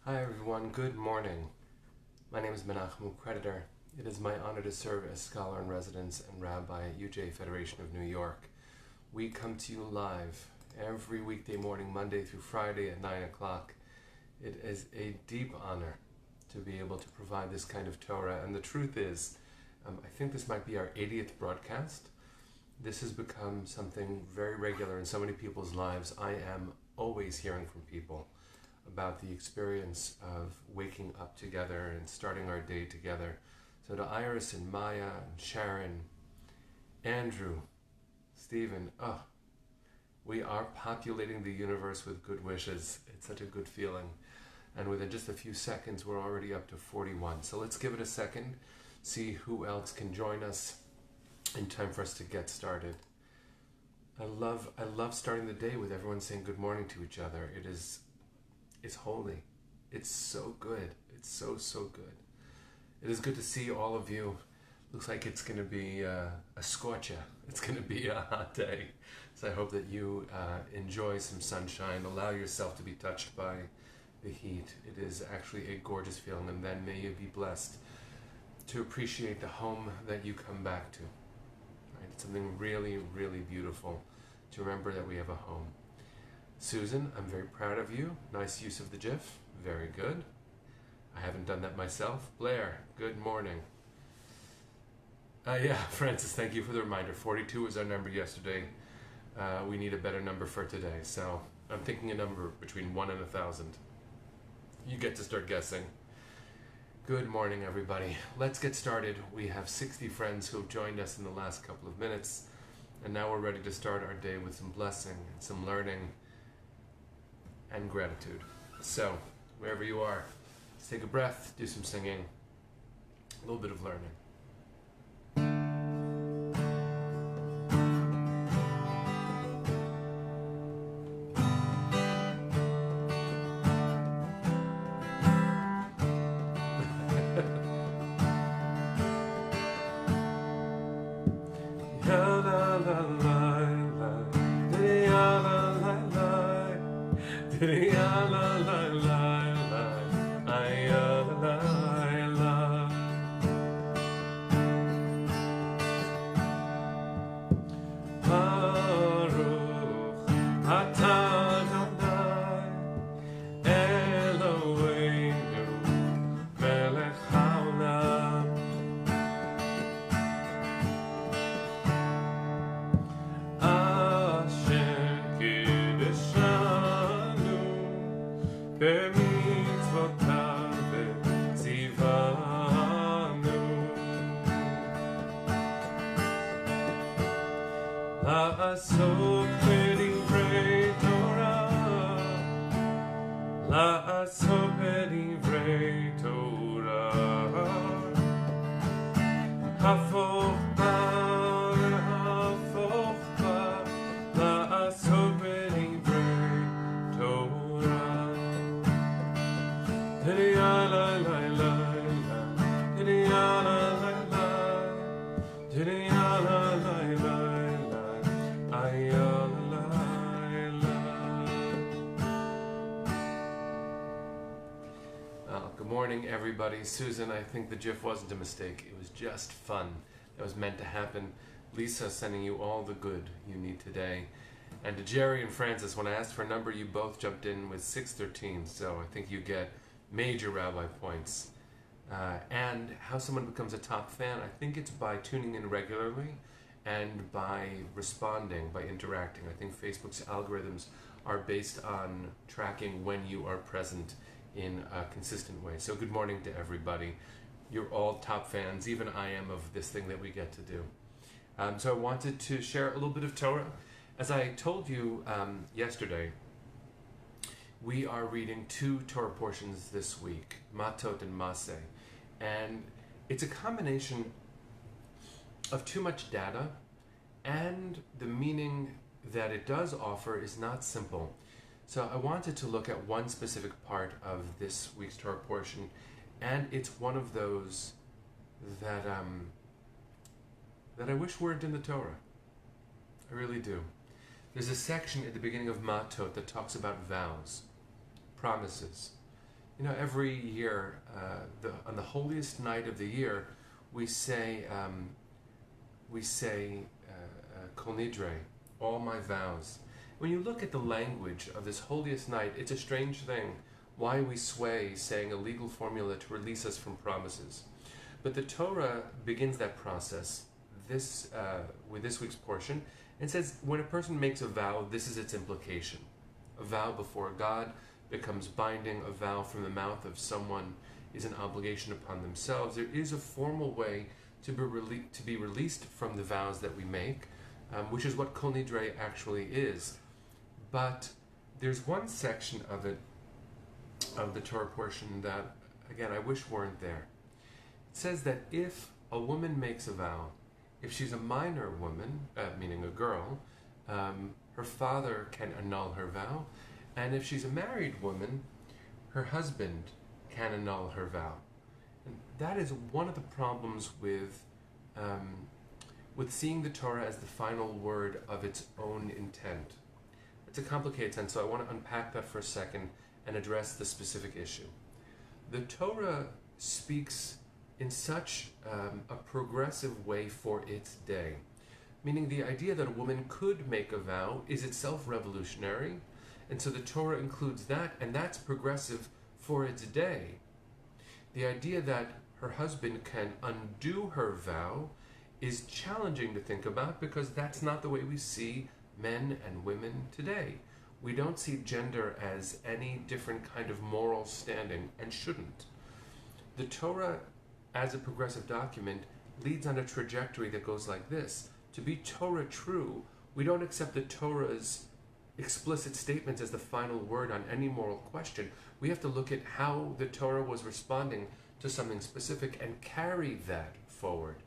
Hi everyone, good morning. My name is Menachem Creditor. It is my honor to serve as scholar in residence and rabbi at UJ Federation of New York. We come to you live every weekday morning, Monday through Friday at 9 o'clock. It is a deep honor to be able to provide this kind of Torah, and the truth is, I think this might be our 80th broadcast. This has become something very regular in so many people's lives. I am always hearing from people about the experience of waking up together and starting our day together. So to Iris and Maya and Sharon, Andrew, Stephen, we are populating the universe with good wishes. It's such a good feeling. And within just a few seconds, we're already up to 41. So let's give it a second, see who else can join us in time for us to get started. I love starting the day with everyone saying good morning to each other. It's holy. It's so good. It's so good. It is good to see all of you. Looks like it's going to be a scorcher. It's going to be a hot day. So I hope that you enjoy some sunshine. Allow yourself to be touched by the heat. It is actually a gorgeous feeling, and then may you be blessed to appreciate the home that you come back to. Right? It's something really, really beautiful to remember that we have a home. Susan, I'm very proud of you. Nice use of the GIF. Very good. I haven't done that myself. Blair, good morning. Francis, thank you for the reminder. 42 was our number yesterday. We need a better number for today. So I'm thinking a number between 1 and 1,000. You get to start guessing. Good morning, everybody. Let's get started. We have 60 friends who have joined us in the last couple of minutes. And now we're ready to start our day with some blessing and some learning and gratitude. So, wherever you are, let's take a breath, do some singing, a little bit of learning. Good morning, everybody. Susan, I think the GIF wasn't a mistake. It was just fun. That was meant to happen. Lisa, sending you all the good you need today. And to Jerry and Francis, when I asked for a number, you both jumped in with 613. So I think you get major rabbi points. And how someone becomes a top fan, I think it's by tuning in regularly and by responding, by interacting. I think Facebook's algorithms are based on tracking when you are present in a consistent way. So good morning to everybody. You're all top fans, even I am, of this thing that we get to do. So I wanted to share a little bit of Torah. As I told you yesterday, we are reading 2 Torah portions this week, Mattot and Masei. And it's a combination of too much data, and the meaning that it does offer is not simple. So I wanted to look at one specific part of this week's Torah portion, and it's one of those that I wish weren't in the Torah. I really do. There's a section at the beginning of Mattot that talks about vows, promises. You know, every year, on the holiest night of the year, we say, Kol Nidre, all my vows. When you look at the language of this holiest night, it's a strange thing why we sway saying a legal formula to release us from promises. But the Torah begins that process with this week's portion and says when a person makes a vow, this is its implication. A vow before God becomes binding. A vow from the mouth of someone is an obligation upon themselves. There is a formal way to be released from the vows that we make, which is what Kol Nidre actually is. But there's one section of it, of the Torah portion, that, again, I wish weren't there. It says that if a woman makes a vow, if she's a minor woman, meaning a girl, her father can annul her vow, and if she's a married woman, her husband can annul her vow. And that is one of the problems with seeing the Torah as the final word of its own intent. It's a complicated sense, so I want to unpack that for a second and address the specific issue. The Torah speaks in such a progressive way for its day, meaning the idea that a woman could make a vow is itself revolutionary, and so the Torah includes that, and that's progressive for its day. The idea that her husband can undo her vow is challenging to think about because that's not the way we see men and women today. We don't see gender as any different kind of moral standing, and shouldn't. The Torah, as a progressive document, leads on a trajectory that goes like this. To be Torah true, we don't accept the Torah's explicit statements as the final word on any moral question. We have to look at how the Torah was responding to something specific and carry that forward.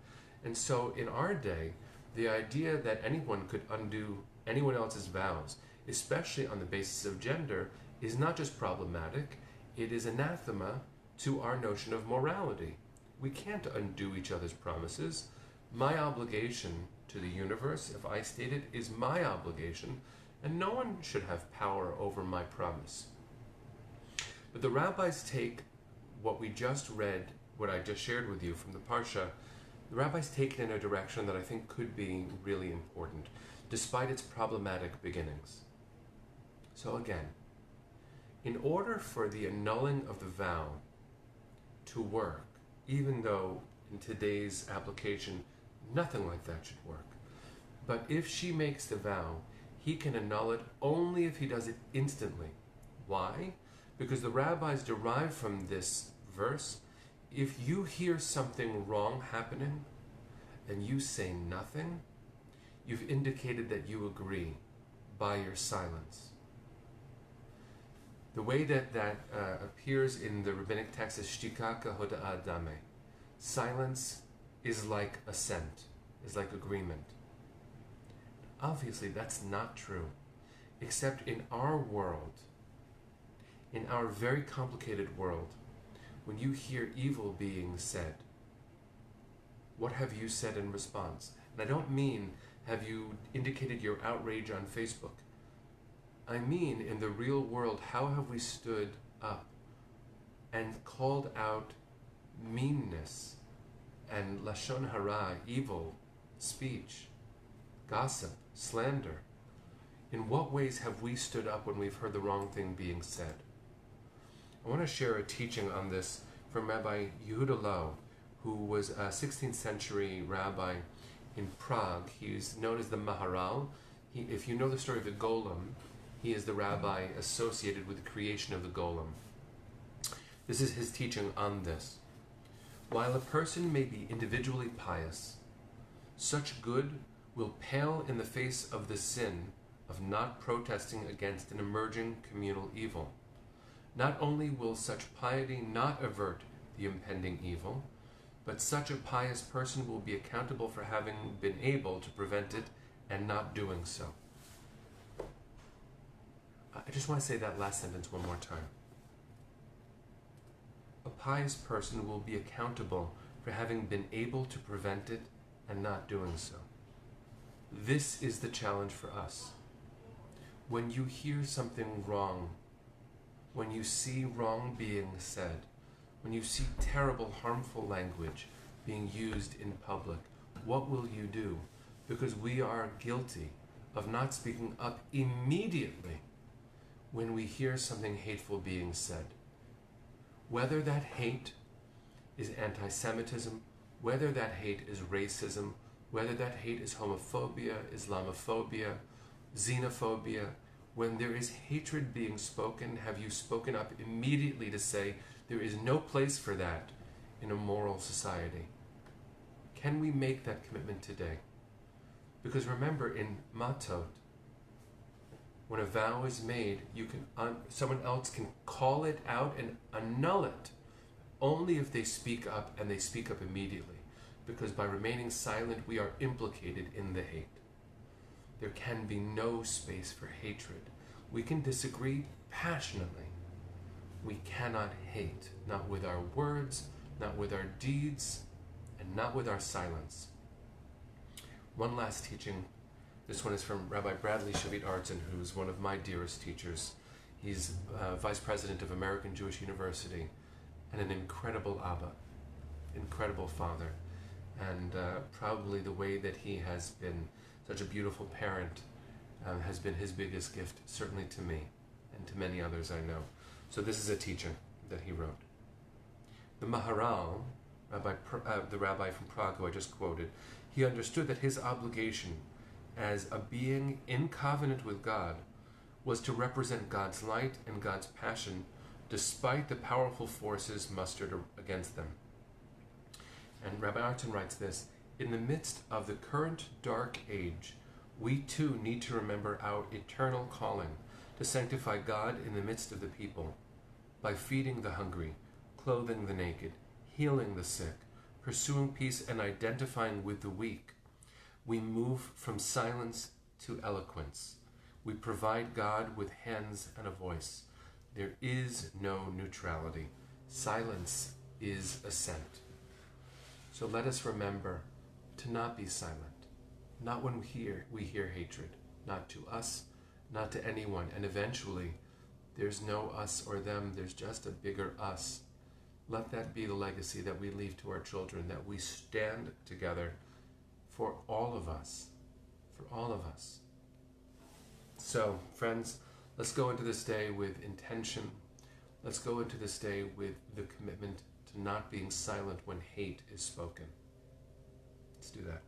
And so in our day, the idea that anyone could undo anyone else's vows, especially on the basis of gender, is not just problematic, it is anathema to our notion of morality. We can't undo each other's promises. My obligation to the universe, if I state it, is my obligation, and no one should have power over my promise. But the rabbis take what we just read, what I just shared with you from the Parsha, the rabbis take it in a direction that I think could be really important, despite its problematic beginnings. So again, in order for the annulling of the vow to work, even though in today's application nothing like that should work, but if she makes the vow, he can annul it only if he does it instantly. Why? Because the rabbis derive from this verse, if you hear something wrong happening and you say nothing, you've indicated that you agree by your silence. The way that appears in the rabbinic text is shtika k'hoda'ah dameh. Silence is like assent, is like agreement. Obviously, that's not true, except in our world, in our very complicated world, when you hear evil being said, what have you said in response? And I don't mean have you indicated your outrage on Facebook. I mean, in the real world, how have we stood up and called out meanness and lashon hara, evil speech, gossip, slander? In what ways have we stood up when we've heard the wrong thing being said? I want to share a teaching on this from Rabbi Yehuda Loew, who was a 16th century rabbi in Prague. He's known as the Maharal. If you know the story of the Golem, he is the rabbi associated with the creation of the Golem. This is his teaching on this. While a person may be individually pious, such good will pale in the face of the sin of not protesting against an emerging communal evil. Not only will such piety not avert the impending evil, but such a pious person will be accountable for having been able to prevent it and not doing so. I just want to say that last sentence one more time. A pious person will be accountable for having been able to prevent it and not doing so. This is the challenge for us. When you hear something wrong, when you see wrong being said, when you see terrible, harmful language being used in public, what will you do? Because we are guilty of not speaking up immediately when we hear something hateful being said. Whether that hate is anti-Semitism, whether that hate is racism, whether that hate is homophobia, Islamophobia, xenophobia, when there is hatred being spoken, have you spoken up immediately to say there is no place for that in a moral society? Can we make that commitment today? Because remember, in Mattot, when a vow is made, someone else can call it out and annul it only if they speak up, and they speak up immediately. Because by remaining silent, we are implicated in the hate. There can be no space for hatred. We can disagree passionately. We cannot hate, not with our words, not with our deeds, and not with our silence. One last teaching. This one is from Rabbi Bradley Shavit Artson, who's one of my dearest teachers. He's vice president of American Jewish University and an incredible Abba, incredible father. And probably the way that he has been such a beautiful parent has been his biggest gift, certainly to me and to many others I know. So this is a teaching that he wrote. The Maharal, the rabbi from Prague who I just quoted, he understood that his obligation as a being in covenant with God was to represent God's light and God's passion despite the powerful forces mustered against them. And Rabbi Artson writes this: in the midst of the current dark age, we too need to remember our eternal calling to sanctify God in the midst of the people by feeding the hungry, clothing the naked, healing the sick, pursuing peace, and identifying with the weak. We move from silence to eloquence. We provide God with hands and a voice. There is no neutrality. Silence is assent. So let us remember to not be silent, not when we hear hatred, not to us, not to anyone. And eventually, there's no us or them, there's just a bigger us. Let that be the legacy that we leave to our children, that we stand together for all of us, for all of us. So, friends, let's go into this day with intention. Let's go into this day with the commitment to not being silent when hate is spoken. Let's do that.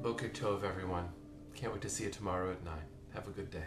Boker Tov, everyone. Can't wait to see you tomorrow at 9. Have a good day.